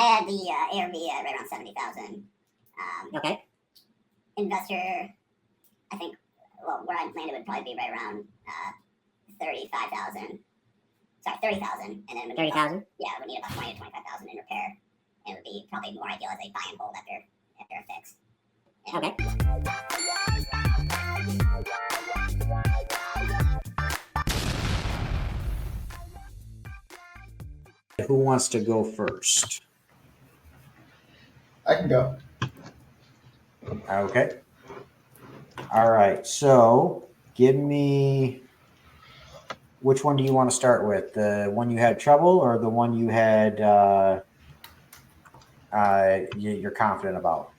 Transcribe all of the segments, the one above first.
had the ARV at right around 70,000. Okay. Investor, I think, well, where I landed would probably be right around 35,000. Sorry, 30,000, and then 30,000. Yeah, we need about 20 to 25,000 in repair. It would be probably more ideal as a buy and hold after a fix. Okay. Who wants to go first? I can go. Okay. All right. So give me, which one do you want to start with? The one you had trouble or the one you had you're confident about?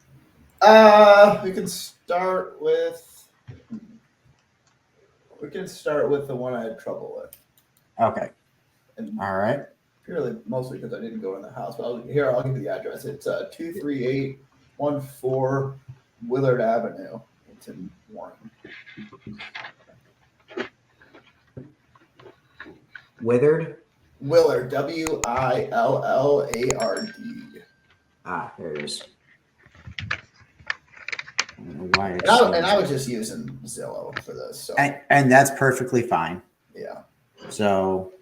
We can start with the one I had trouble with. Okay. And all right. Purely, mostly because I didn't go in the house. But I'll give you the address. It's 23814 Willard Avenue. It's in Warren. Willard, Willard, Ah, there it is. I don't know why and I was just using Zillow for this. So. And that's perfectly fine. Yeah. So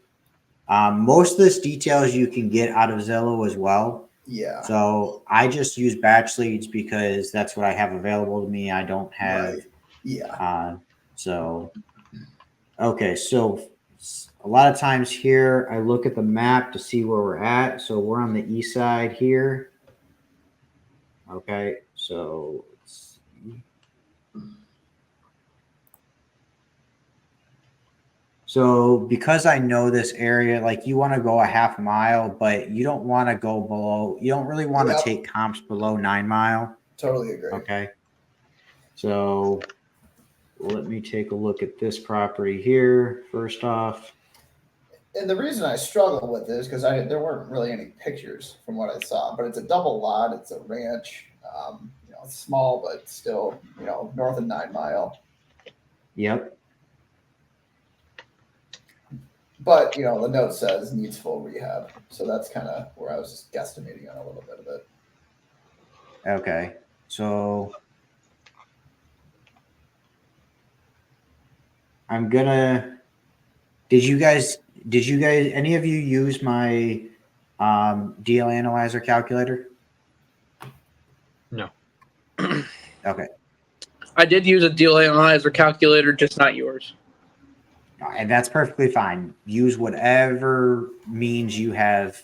most of this details you can get out of Zillow as well. Yeah. So I just use batch leads because that's what I have available to me. I don't have. Right. Yeah. So, okay. So a lot of times here, I look at the map to see where we're at. So we're on the east side here. Okay. So let's see. So because I know this area, like you want to go a half mile, but you don't want to go below, you don't really want to take comps below 9 mile. Totally agree. Okay. So let me take a look at this property here first off. And the reason I struggle with this because there weren't really any pictures from what I saw, but it's a double lot. It's a ranch. It's small, but still, north of 9 Mile. Yep. But, the note says needs full rehab. So that's kind of where I was just guesstimating on a little bit of it. Okay. So I'm gonna, did you guys, any of you use my deal analyzer calculator? No. Okay. I did use a deal analyzer calculator, just not yours. And that's perfectly fine. Use whatever means you have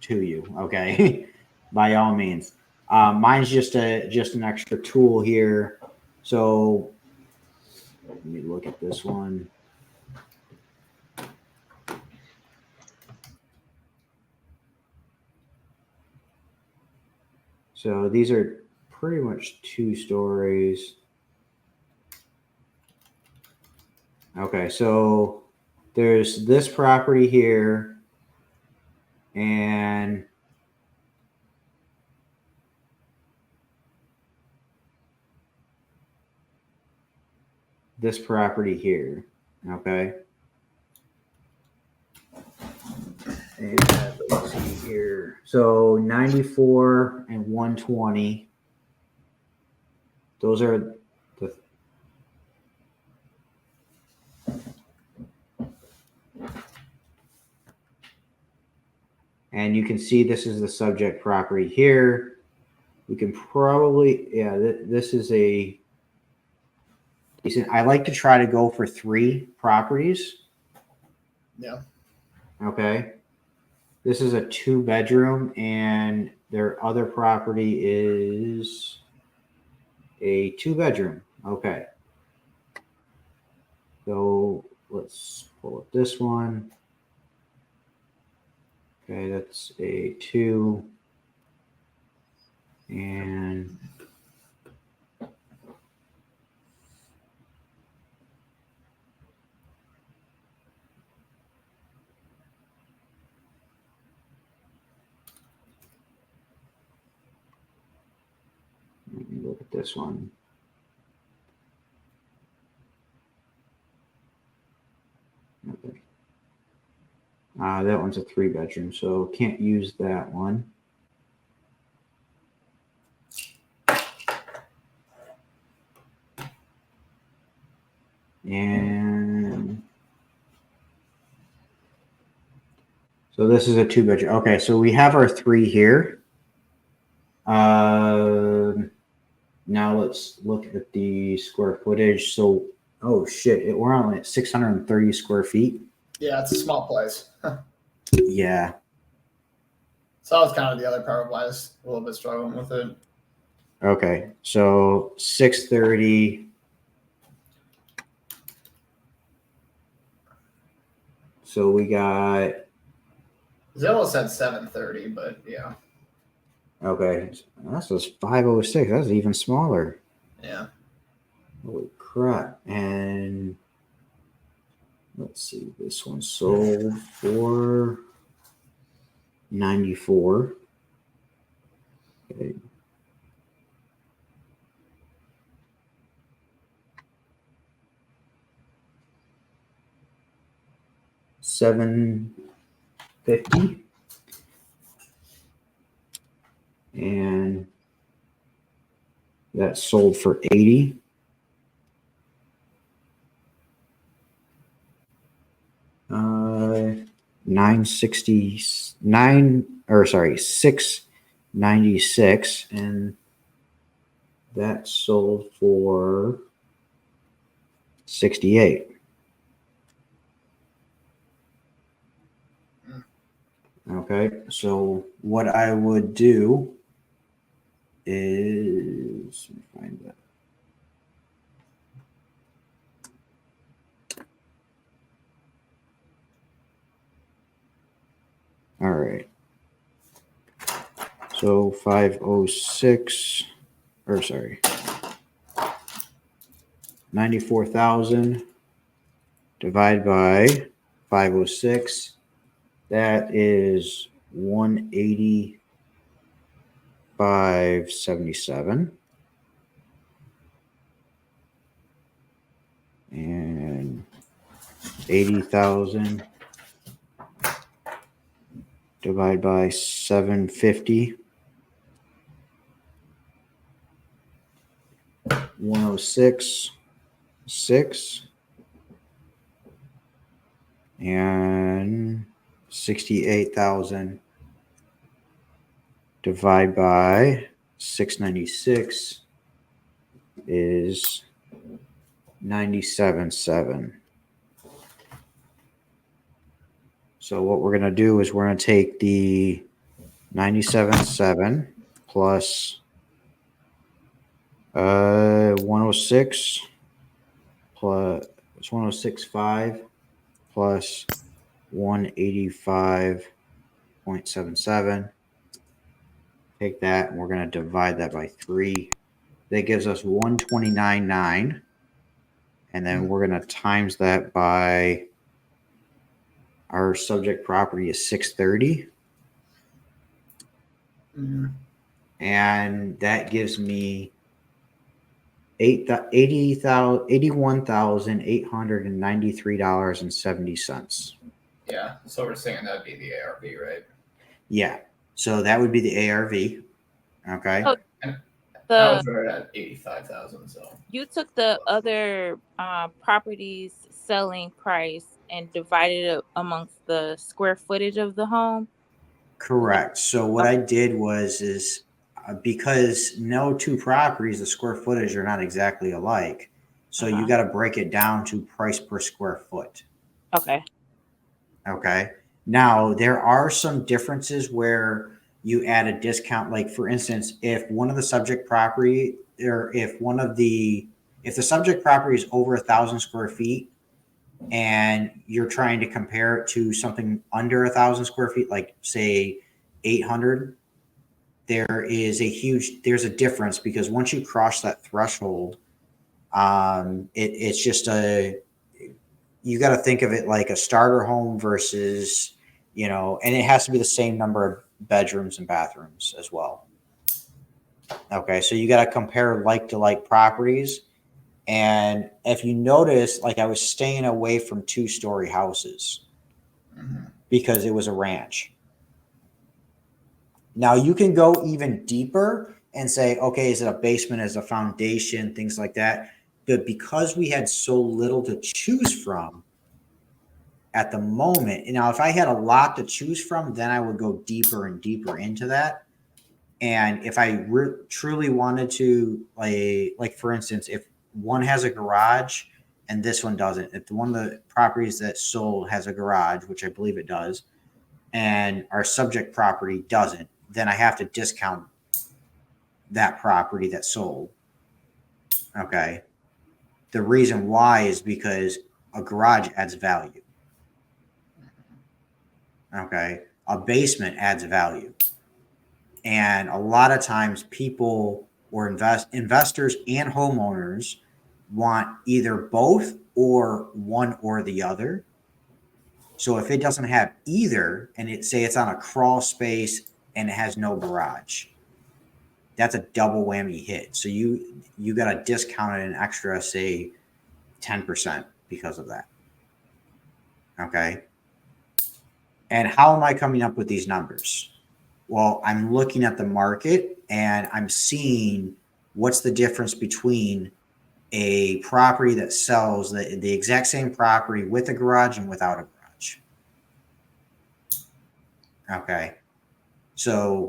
to you. Okay. By all means. Mine's just an extra tool here. So let me look at this one. So these are pretty much 2 stories. Okay, so there's this property here and this property here. Okay. And let's see here. So 94 and 120. Those are the and you can see this is the subject property here. We can probably, this is a decent. I like to try to go for 3 properties. Yeah. Okay. This is a 2-bedroom and their other property is a 2-bedroom. Okay. So let's pull up this one. Okay, that's a 2. And let me look at this one. Okay. That one's a 3-bedroom, so can't use that one. And so this is a 2-bedroom. Okay, so we have our 3 here. Now let's look at the square footage. So, oh shit, we're only at 630 square feet. Yeah, it's a small place. Yeah. So that was kind of the other part of why I was a little bit struggling with it. Okay, so 630. So we got, Zillow said 730, but yeah. okay, that's just 506. That's even smaller. Yeah. Holy crap. And let's see, this one sold for 94. Okay. $750, and that sold for 80. $696, and that sold for 68. Okay, so what I would do is, let me find that. All right. So 506, or sorry, 94,000 divided by 506. That is 185.77. And 80,000 divided by 750. 106.6. And 68,000 divided by 696 is 97.7. So what we're going to do is we're going to take the 97.7 plus 106 plus 106.5 plus 185.77. Take that, and we're going to divide that by 3. That gives us 129.9. And then we're going to times that by our subject property is 630. Mm-hmm. And that gives me $81,893.70. Yeah. So we're saying that'd be the ARV, right? Yeah. So that would be the ARV. Okay. Oh, I The was right at 85,000. So you took the other property's selling price and divided it amongst the square footage of the home. Correct. So what I did was because no two properties, the square footage are not exactly alike. So you got to break it down to price per square foot. Okay. Okay. Now there are some differences where you add a discount. Like for instance, if one of the subject property, or if the subject property is over 1,000 square feet, and you're trying to compare it to something under 1,000 square feet, like say 800, there's a difference, because once you cross that threshold, it's just you got to think of it like a starter home versus, and it has to be the same number of bedrooms and bathrooms as well. Okay. So you got to compare like to like properties. And if you notice, like I was staying away from 2-story houses because it was a ranch. Now you can go even deeper and say, okay, is it a basement, is it a foundation, things like that. but because we had so little to choose from at the moment, and now if I had a lot to choose from, then I would go deeper and deeper into that. And if I truly wanted to, like for instance, if one has a garage and this one doesn't, if one of the properties that sold has a garage, which I believe it does, and our subject property doesn't, then I have to discount that property that sold. Okay. The reason why is because a garage adds value. Okay. A basement adds value. And a lot of times people or investors and homeowners want either both or one or the other. So if it doesn't have either, and it's on a crawl space and it has no garage, that's a double whammy hit. So you got to discount it an extra, say 10% because of that. Okay. And how am I coming up with these numbers? Well, I'm looking at the market and I'm seeing what's the difference between a property that sells the exact same property with a garage and without a garage. Okay. So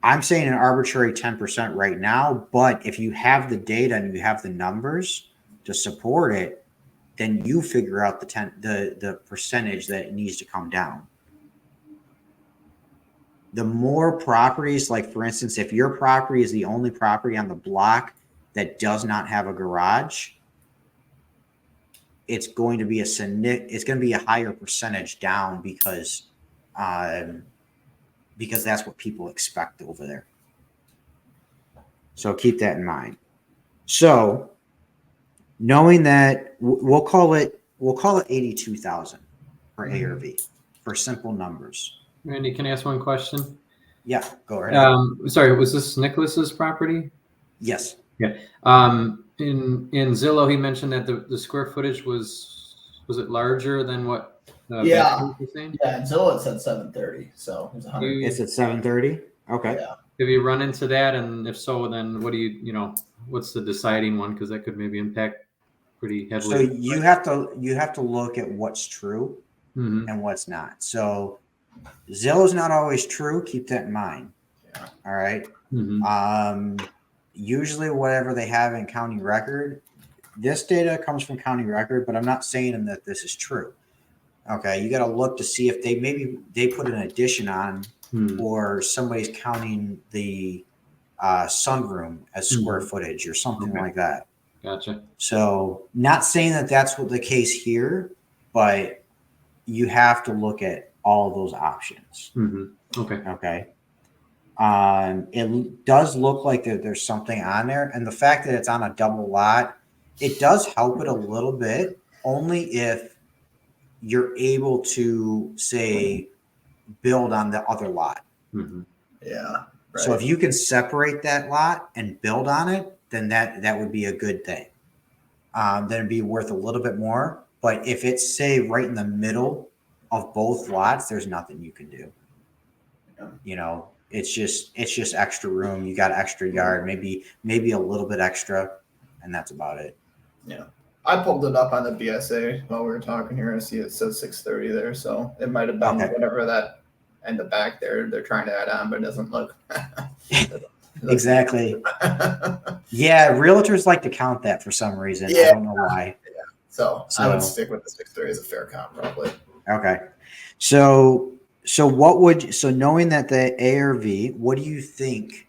I'm saying an arbitrary 10% right now, but if you have the data and you have the numbers to support it, then you figure out the percentage that it needs to come down. The more properties, like for instance, if your property is the only property on the block that does not have a garage, it's going to be a higher percentage down because that's what people expect over there. So keep that in mind. So knowing that, we'll call it 82,000 for ARV for simple numbers. Randy, can I ask one question? Yeah, go ahead. Sorry, was this Nicholas's property? Yes. Yeah. In Zillow, he mentioned that the square footage was it larger than what? Yeah. Was saying? Yeah, and Zillow said 730, so it was 100. It's at 730. Okay. Yeah. Have you run into that? And if so, then what do what's the deciding one? Because that could maybe impact pretty heavily. So you have to look at what's true and what's not. So Zillow's not always true. Keep that in mind. Yeah. All right. Usually whatever they have in county record, this data comes from county record, but I'm not saying that this is true. Okay. You got to look to see if they put an addition on or somebody's counting the sunroom as square footage or something like that. Gotcha. So not saying that that's what the case here, but you have to look at all of those options. Okay. Okay. It does look like there's something on there, and the fact that it's on a double lot, it does help it a little bit, only if you're able to say build on the other lot. Yeah. Right. So if you can separate that lot and build on it, then that would be a good thing. Then it'd be worth a little bit more. But if it's say right in the middle of both lots, there's nothing you can do. It's just extra room. You got extra yard, maybe a little bit extra, and that's about it. Yeah. I pulled it up on the BSA while we were talking here. I see it says 630 there, so it might have been whatever that in the back there they're trying to add on, but it doesn't look exactly. Yeah, realtors like to count that for some reason. Yeah. I don't know why. Yeah. So I would stick with the 630 as a fair comp, probably. Okay. So knowing that the ARV, what do you think,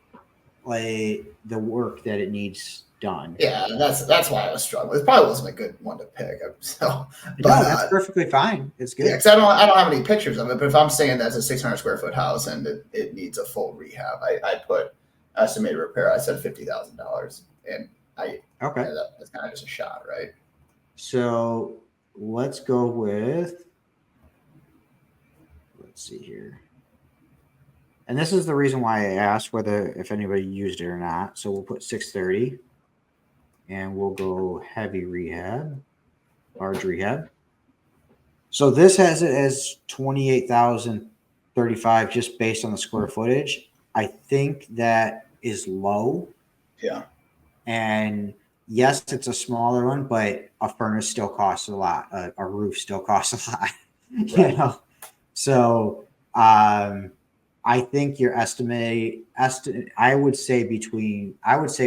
like the work that it needs done? Yeah, that's why I was struggling. It probably wasn't a good one to pick. So, no, that's perfectly fine. It's good. Yeah, because I don't have any pictures of it. But if I'm saying that's a 600 square foot house and it needs a full rehab, I put estimated repair. I said $50,000, and that's kind of just a shot, right? So let's go with. Let's see here. And this is the reason why I asked if anybody used it or not. So we'll put 630 and we'll go heavy rehab, large rehab. So this has it as 28,035 just based on the square footage. I think that is low. Yeah. And yes, it's a smaller one, but a furnace still costs a lot. A roof still costs a lot. You know, so I think your I would say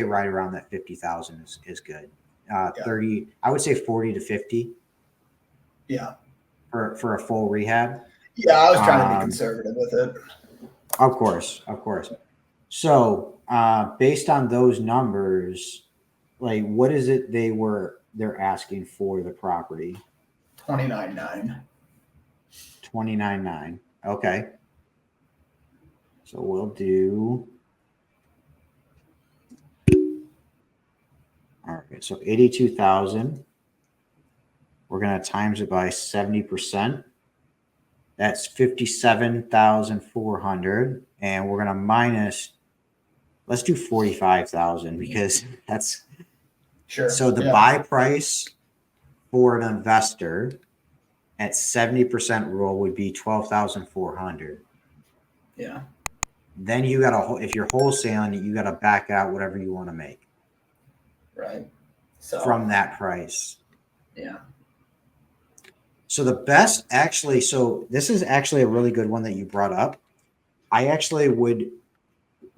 right around that 50,000 is good. 30, I would say 40 to 50 Yeah. for a full rehab. Yeah, I was trying to be conservative with it. Of course. So, based on those numbers, like, what is it they're asking for the property? 29.9. 29.9. Okay. So we'll do. All right. So 82,000. We're gonna times it by 70%. That's 57,400, and we're gonna minus. Let's do 45,000 because that's Sure. so the buy price for an investor at 70% rule would be 12,400. Yeah. Then you got if you're wholesaling, you got to back out whatever you want to make Right. So from that price. Yeah. So the best actually, so this is actually a really good one that you brought up.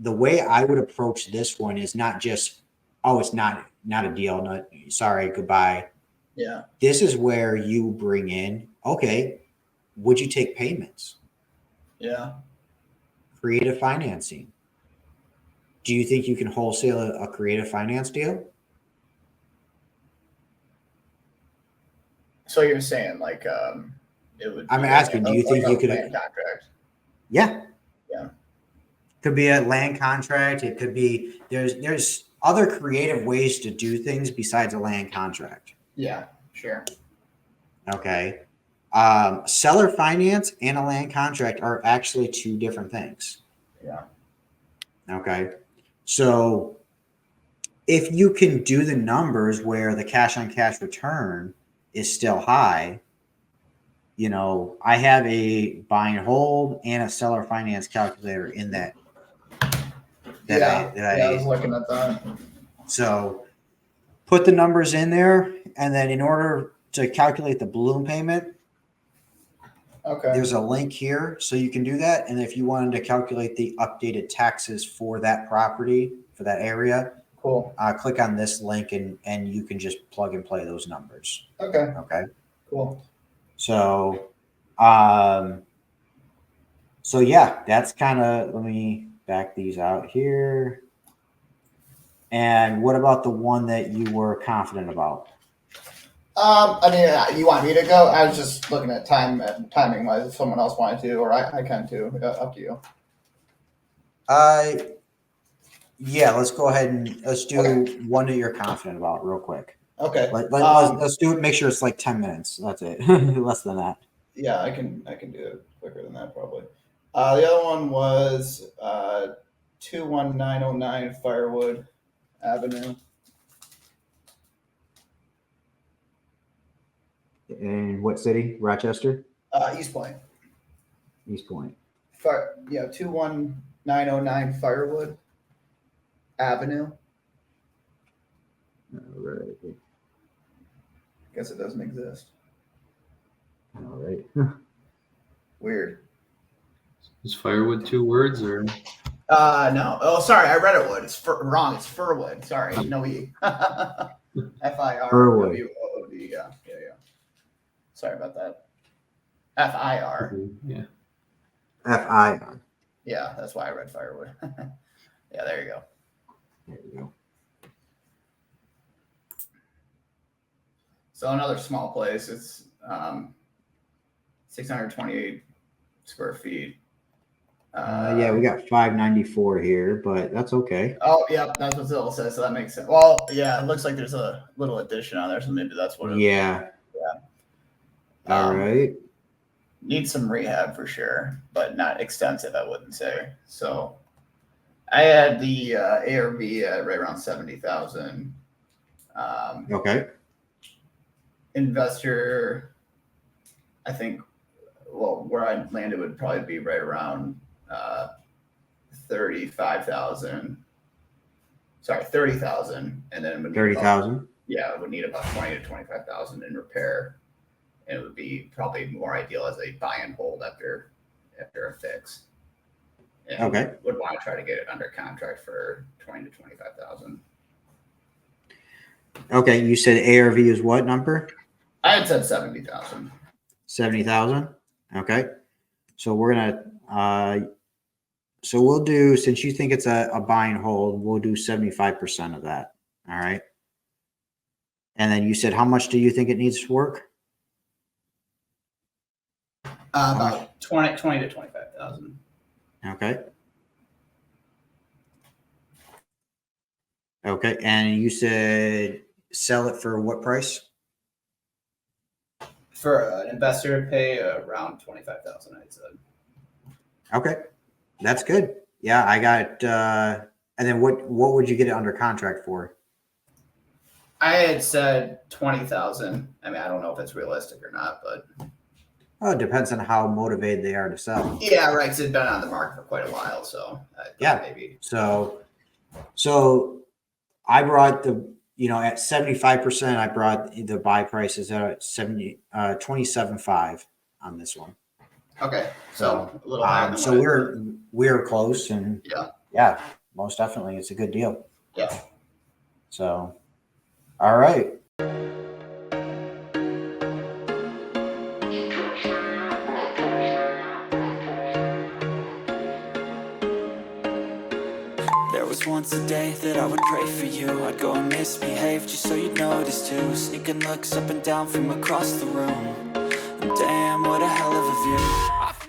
The way I would approach this one is not just, oh, it's not a deal. No, sorry, goodbye. Yeah. This is where you bring in, okay, would you take payments? Yeah. Creative financing. Do you think you can wholesale a creative finance deal? So you're saying like it would. I'm asking, do you think you could? Land contract? Yeah. Yeah. Could be a land contract. It could be there's other creative ways to do things besides a land contract. Yeah. Sure. Okay. Seller finance and a land contract are actually two different things. Yeah. Okay. So if you can do the numbers where the cash on cash return is still high, you know, I have a buy and hold and a seller finance calculator in that. I was looking at that. So put the numbers in there, and then in order to calculate the balloon payment, Okay. there's a link here so you can do that. And if you wanted to calculate the updated taxes for that property, for that area, Cool. click on this link and you can just plug and play those numbers. Okay. Okay. Cool. So, yeah, that's kind of, let me back these out here. And what about the one that you were confident about? I mean, you want me to go? I was just looking at timing wise. If someone else wanted to, or I can too. Up to you. Yeah, let's go ahead and let's do Okay. one that you're confident about real quick. Okay. Let's do it. Make sure it's like 10 minutes. That's it. Less than that. Yeah, I can do it quicker than that probably. The other one was 21909 Firewood Avenue. In what city? Rochester? East Point. East Point. 21909 Firewood Avenue. All right. Guess it doesn't exist. All right. Weird. Is firewood 2 words or? No. Oh, sorry. I read it wood. It's wrong. It's Firwood. Sorry. No E. Firwood. FIRWOOD. Yeah. Sorry about that. FIR. Yeah. FIR. Yeah, that's why I read Firewood. Yeah, there you go. There you go. So another small place. It's 628 square feet. Yeah, we got 594 here, but that's okay. Oh, yeah, that's what Zillow says. So that makes sense. Well, yeah, it looks like there's a little addition on there, so maybe that's what. Yeah. All right. Needs some rehab for sure, but not extensive, I wouldn't say. So I had the ARV at right around 70,000. Okay. Investor, I think, well, where I landed would probably be right around 35,000. sorry, 30,000, and then it would need 30,000. yeah, it would need about 20 to 25,000 in repair. And it would be probably more ideal as a buy and hold after a fix. And Okay. would want to try to get it under contract for 20 to 25,000. Okay, you said ARV is what number? I had said 70,000. 70,000. Okay, so we're gonna so we'll do, since you think it's a buy and hold, we'll do 75% of that. All right. And then you said, how much do you think it needs to work? About 20 to 25,000. Okay. Okay, and you said sell it for what price? For an investor to pay around 25,000, I'd say. Okay, that's good. Yeah, I got. And then what would you get it under contract for? I had said 20,000. I mean, I don't know if it's realistic or not, but Oh, it depends on how motivated they are to sell. yeah, right. 'Cause it's been on the market for quite a while, so I thought Yeah. maybe. So I brought at 75%, I brought the buy prices at 27.5 on this one. Okay, so a little higher than So what I- we're close, and yeah, most definitely it's a good deal. yeah. So, all right. There was once a day that I would pray for you. I'd go and misbehave just so you'd notice too. Sneaking looks up and down from across the room. And damn, what a hell of a view.